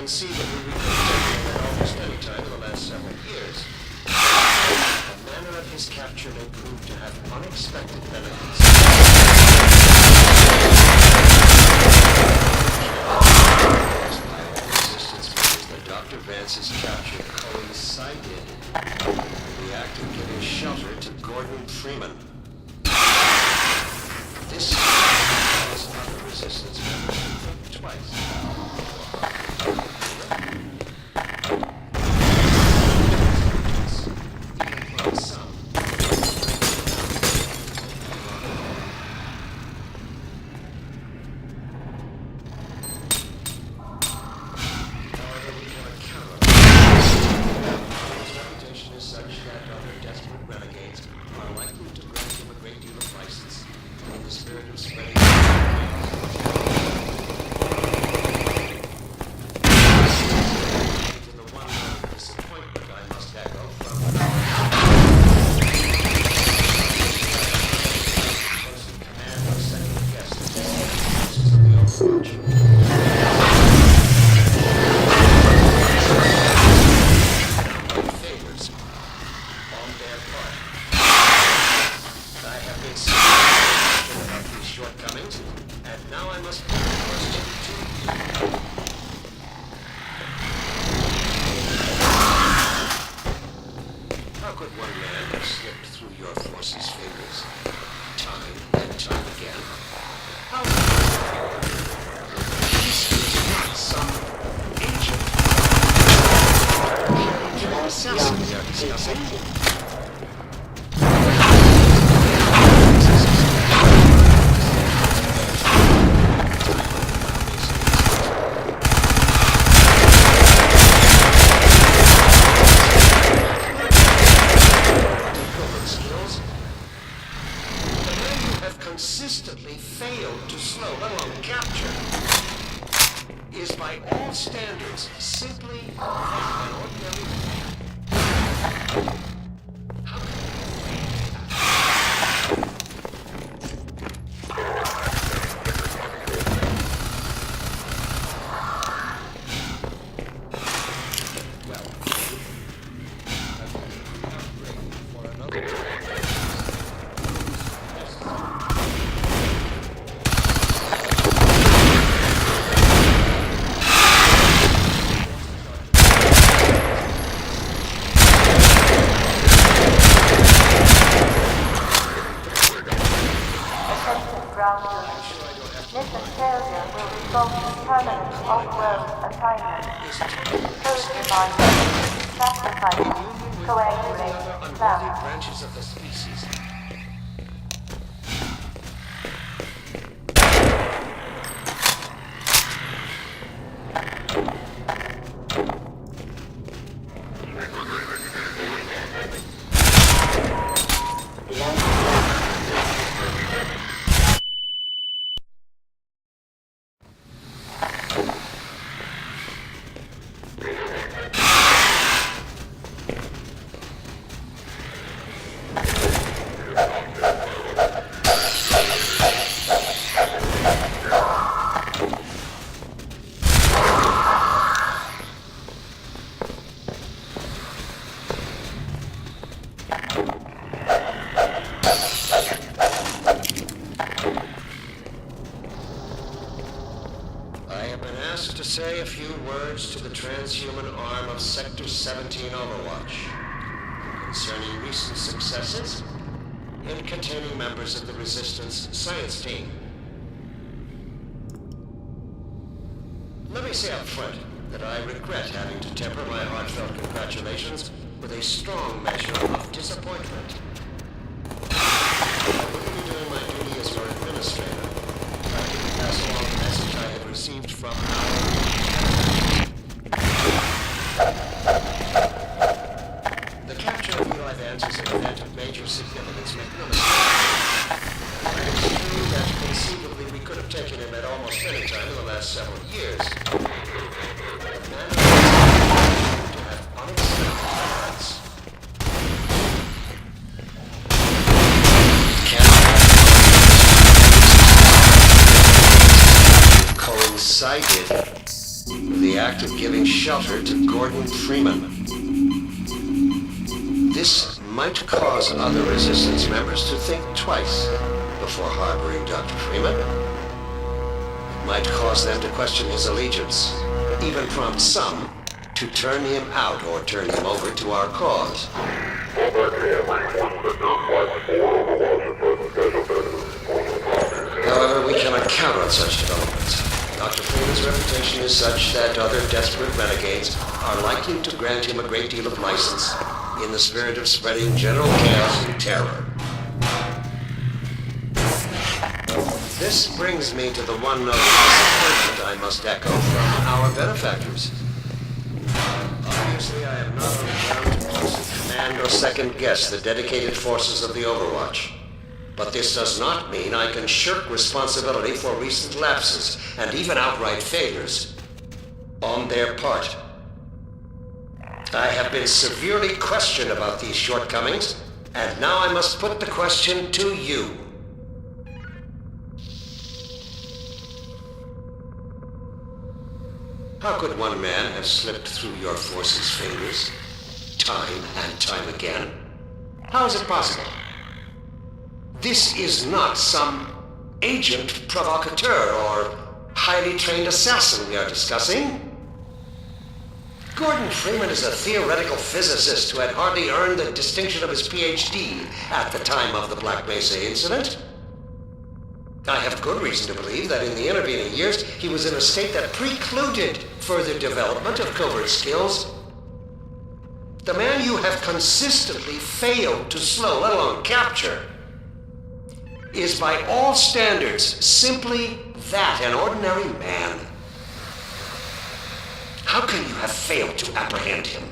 conceivably we could have taken him at almost any time in the last several years. The manner of his capture may prove to have unexpected benefits. Resistance means that Dr. Vance's capture coincided with the act of giving shelter to Gordon Freeman. This is other resistance members to think twice. Consistently failed to slow, let alone capture, is by all standards simply an ordinary man. How can Mission failure will result in permanent off-world assignment. Code reminder. Sacrificing coagulated plasma. branches of the species. To say a few words to the transhuman arm of Sector 17 Overwatch concerning recent successes in containing members of the Resistance science team. Let me say up front that I regret having to temper my heartfelt congratulations with a strong measure of disappointment. I wouldn't be doing my duty as your administrator if I didn't pass along the message I had received from our the capture of Eli Vance is an event of major significance, make no mistake. And it's true that conceivably we could have taken him at almost any time in the last several years. The man of to have unexpected benefits. Coincided the act of giving shelter to Gordon Freeman. This might cause other resistance members to think twice before harboring Dr. Freeman. It might cause them to question his allegiance, even prompt some to turn him out or turn him over to our cause. However, we cannot count on such developments. Dr. Freeman's reputation is such that other desperate renegades are likely to grant him a great deal of license in the spirit of spreading general chaos and terror. This brings me to the one note of disappointment I must echo from our benefactors. Obviously, I am not on the ground to closely command or second-guess the dedicated forces of the Overwatch. But this does not mean I can shirk responsibility for recent lapses and even outright failures on their part. I have been severely questioned about these shortcomings, and now I must put the question to you. How could one man have slipped through your forces' fingers, time and time again? How is it possible? This is not some agent provocateur or highly trained assassin we are discussing. Gordon Freeman is a theoretical physicist who had hardly earned the distinction of his PhD at the time of the Black Mesa incident. I have good reason to believe that in the intervening years, he was in a state that precluded further development of covert skills. The man you have consistently failed to slow, let alone capture, is by all standards simply that, an ordinary man. How can you have failed to apprehend him?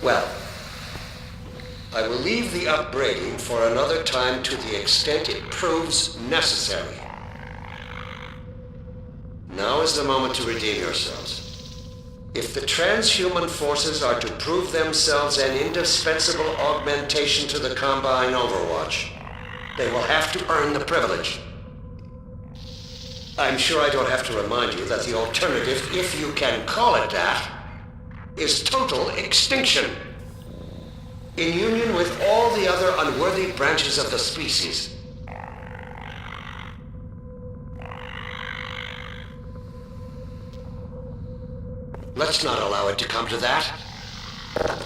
Well, I will leave the upbraiding for another time to the extent it proves necessary. Now is the moment to redeem yourselves. If the transhuman forces are to prove themselves an indispensable augmentation to the Combine Overwatch, they will have to earn the privilege. I'm sure I don't have to remind you that the alternative, if you can call it that, is total extinction, in union with all the other unworthy branches of the species. Let's not allow it to come to that.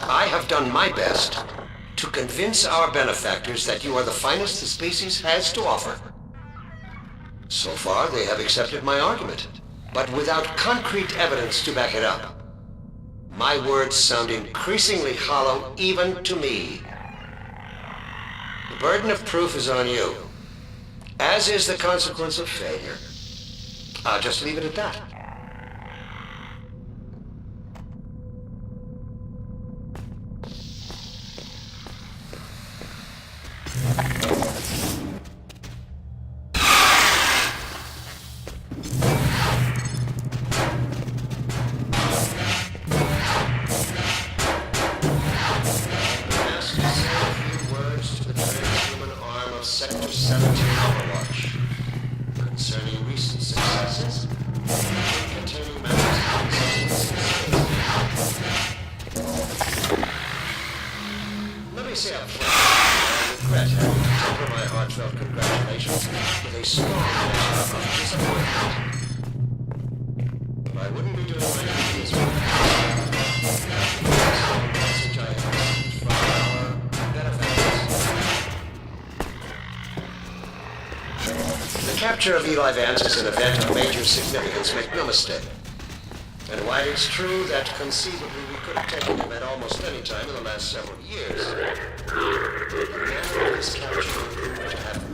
I have done my best to convince our benefactors that you are the finest the species has to offer. So far, they have accepted my argument, but without concrete evidence to back it up. My words sound increasingly hollow even to me. The burden of proof is on you, as is the consequence of failure. I'll just leave it at that. Sector 17 Overwatch concerning recent successes containing matters Let me say up front, I regret having to temper my heartfelt congratulations with a strong measure of disappointment. But I wouldn't be doing my duties without the message I have received from our benefactors. The capture of Eli Vance is an event of major significance, make no mistake. And while it's true that conceivably we could have taken him at almost any time in the last several years, the man of his capture proved to have